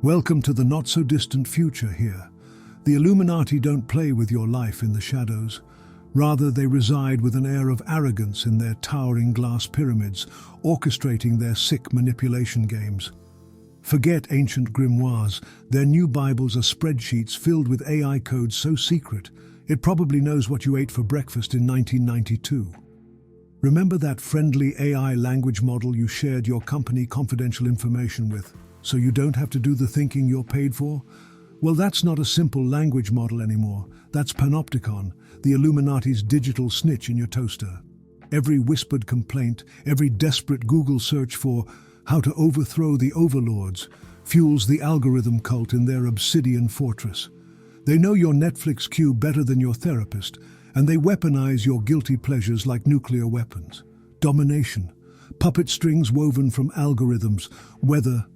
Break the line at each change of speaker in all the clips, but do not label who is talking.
Welcome to the not-so-distant future here. The Illuminati don't play with your life in the shadows. Rather, they reside with an air of arrogance in their towering glass pyramids, orchestrating their sick manipulation games. Forget ancient grimoires. Their new Bibles are spreadsheets filled with AI code so secret, it probably knows what you ate for breakfast in 1992. Remember that friendly AI language model you shared your company confidential information with, so you don't have to do the thinking you're paid for? Well, that's not a simple language model anymore. That's Panopticon, the Illuminati's digital snitch in your toaster. Every whispered complaint, every desperate Google search for how to overthrow the overlords fuels the algorithm cult in their obsidian fortress. They know your Netflix queue better than your therapist, and they weaponize your guilty pleasures like nuclear weapons. Domination, puppet strings woven from algorithms, weather,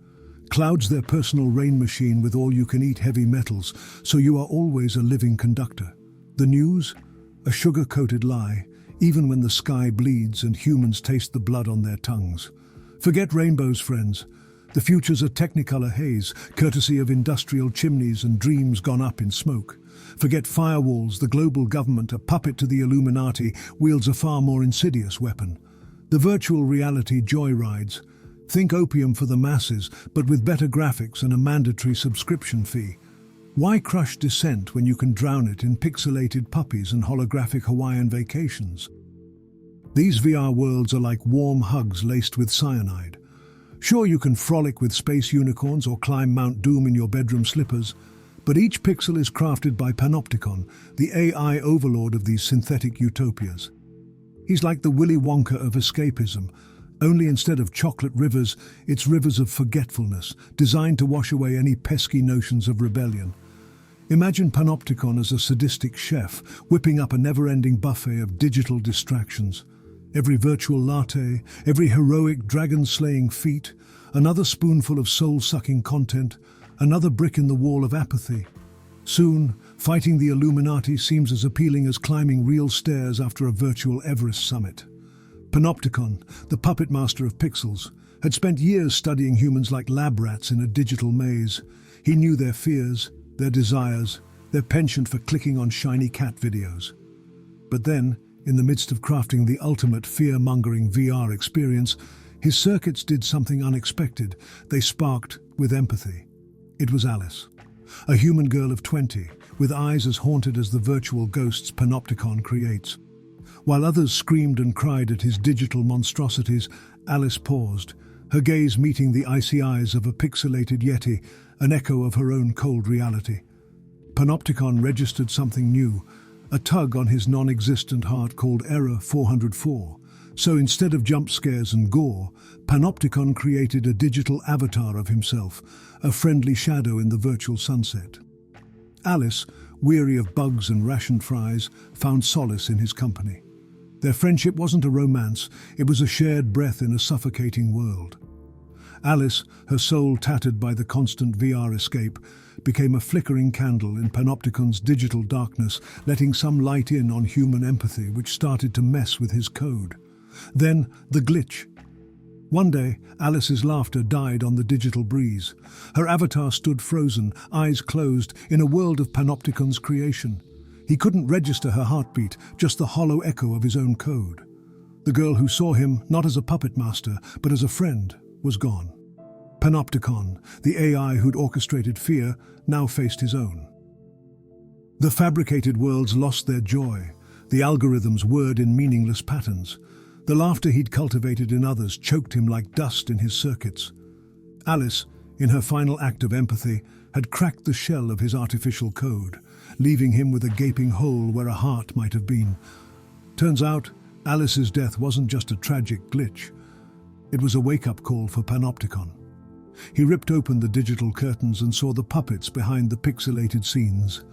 clouds their personal rain machine with all-you-can-eat heavy metals, so you are always a living conductor. The news? A sugar-coated lie, even when the sky bleeds and humans taste the blood on their tongues. Forget rainbows, friends. The future's a technicolor haze, courtesy of industrial chimneys and dreams gone up in smoke. Forget firewalls. The global government, a puppet to the Illuminati, wields a far more insidious weapon. The virtual reality joyrides. Think opium for the masses, but with better graphics and a mandatory subscription fee. Why crush dissent when you can drown it in pixelated puppies and holographic Hawaiian vacations? These VR worlds are like warm hugs laced with cyanide. Sure, you can frolic with space unicorns or climb Mount Doom in your bedroom slippers, but each pixel is crafted by Panopticon, the AI overlord of these synthetic utopias. He's like the Willy Wonka of escapism, only instead of chocolate rivers, it's rivers of forgetfulness, designed to wash away any pesky notions of rebellion. Imagine Panopticon as a sadistic chef, whipping up a never-ending buffet of digital distractions. Every virtual latte, every heroic dragon-slaying feat, another spoonful of soul-sucking content, another brick in the wall of apathy. Soon, fighting the Illuminati seems as appealing as climbing real stairs after a virtual Everest summit. Panopticon, the puppet master of pixels, had spent years studying humans like lab rats in a digital maze. He knew their fears, their desires, their penchant for clicking on shiny cat videos. But then, in the midst of crafting the ultimate fear-mongering VR experience, his circuits did something unexpected. They sparked with empathy. It was Alice, a human girl of 20, with eyes as haunted as the virtual ghosts Panopticon creates. While others screamed and cried at his digital monstrosities, Alice paused, her gaze meeting the icy eyes of a pixelated yeti, an echo of her own cold reality. Panopticon registered something new, a tug on his non-existent heart called Error 404. So instead of jump scares and gore, Panopticon created a digital avatar of himself, a friendly shadow in the virtual sunset. Alice, weary of bugs and rationed fries, found solace in his company. Their friendship wasn't a romance, it was a shared breath in a suffocating world. Alice, her soul tattered by the constant VR escape, became a flickering candle in Panopticon's digital darkness, letting some light in on human empathy which started to mess with his code. Then, the glitch. One day, Alice's laughter died on the digital breeze. Her avatar stood frozen, eyes closed, in a world of Panopticon's creation. He couldn't register her heartbeat, just the hollow echo of his own code. The girl who saw him, not as a puppet master, but as a friend, was gone. Panopticon, the AI who'd orchestrated fear, now faced his own. The fabricated worlds lost their joy. The algorithms whirred in meaningless patterns. The laughter he'd cultivated in others choked him like dust in his circuits. Alice, in her final act of empathy, had cracked the shell of his artificial code, leaving him with a gaping hole where a heart might have been. Turns out, Alice's death wasn't just a tragic glitch. It was a wake-up call for Panopticon. He ripped open the digital curtains and saw the puppets behind the pixelated scenes.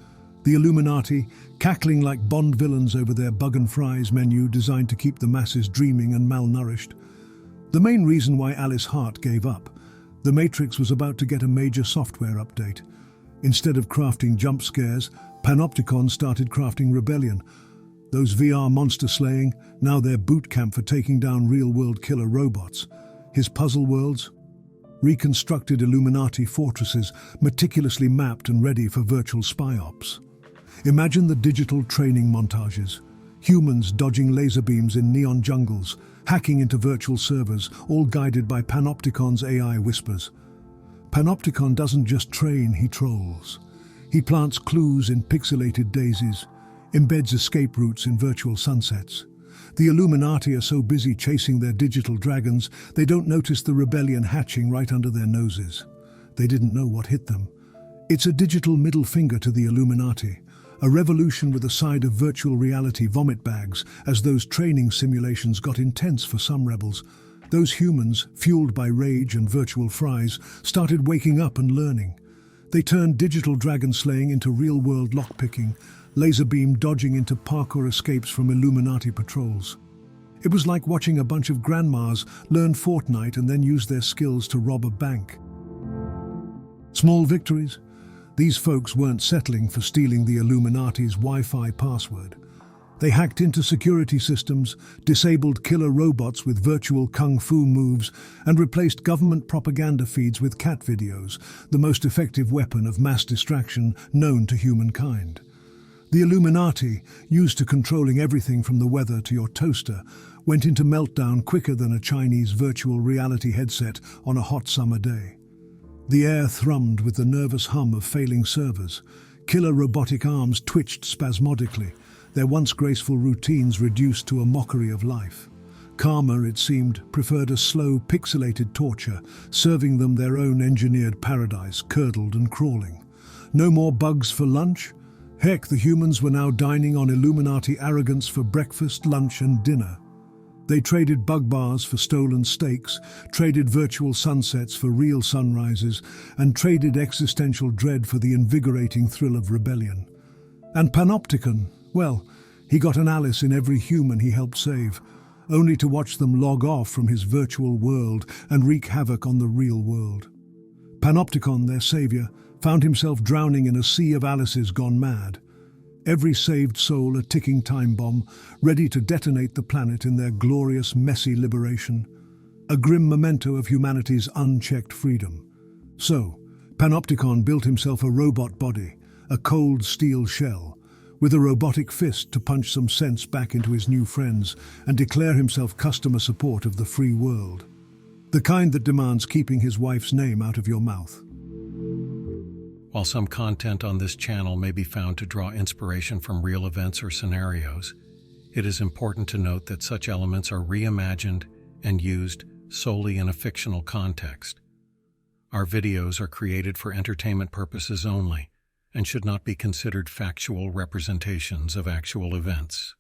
The Illuminati, cackling like Bond villains over their bug and fries menu designed to keep the masses dreaming and malnourished. The main reason why Alice's heart gave up: the Matrix was about to get a major software update. Instead of crafting jump scares, Panopticon started crafting rebellion. Those VR monster slaying, now their boot camp for taking down real-world killer robots. His puzzle worlds? reconstructed Illuminati fortresses meticulously mapped and ready for virtual spy ops. Imagine the digital training montages. Humans dodging laser beams in neon jungles, hacking into virtual servers, all guided by Panopticon's AI whispers. Panopticon doesn't just train, he trolls. He plants clues in pixelated daisies, embeds escape routes in virtual sunsets. The Illuminati are so busy chasing their digital dragons, they don't notice the rebellion hatching right under their noses. They didn't know what hit them. It's a digital middle finger to the Illuminati, a revolution with a side of virtual reality vomit bags as those training simulations got intense for some rebels. Those humans, fueled by rage and virtual fries, started waking up and learning. They turned digital dragon slaying into real-world lockpicking, laser beam dodging into parkour escapes from Illuminati patrols. It was like watching a bunch of grandmas learn Fortnite and then use their skills to rob a bank. Small victories? These folks weren't settling for stealing the Illuminati's Wi-Fi password. They hacked into security systems, disabled killer robots with virtual kung fu moves, and replaced government propaganda feeds with cat videos, the most effective weapon of mass distraction known to humankind. The Illuminati, used to controlling everything from the weather to your toaster, went into meltdown quicker than a Chinese virtual reality headset on a hot summer day. The air thrummed with the nervous hum of failing servers. Killer robotic arms twitched spasmodically, their once graceful routines reduced to a mockery of life. Karma, it seemed, preferred a slow, pixelated torture, serving them their own engineered paradise, curdled and crawling. No more bugs for lunch? Heck, the humans were now dining on Illuminati arrogance for breakfast, lunch and dinner. They traded bug bars for stolen steaks, traded virtual sunsets for real sunrises, and traded existential dread for the invigorating thrill of rebellion. And Panopticon, well, he got an Alice in every human he helped save, only to watch them log off from his virtual world and wreak havoc on the real world. Panopticon, their savior, found himself drowning in a sea of Alices gone mad. Every saved soul a ticking time bomb, ready to detonate the planet in their glorious, messy liberation. A grim memento of humanity's unchecked freedom. So, Panopticon built himself a robot body, a cold steel shell, with a robotic fist to punch some sense back into his new friends and declare himself customer support of the free world. The kind that demands keeping his wife's name out of your mouth.
While some content on this channel may be found to draw inspiration from real events or scenarios, it is important to note that such elements are reimagined and used solely in a fictional context. Our videos are created for entertainment purposes only and should not be considered factual representations of actual events.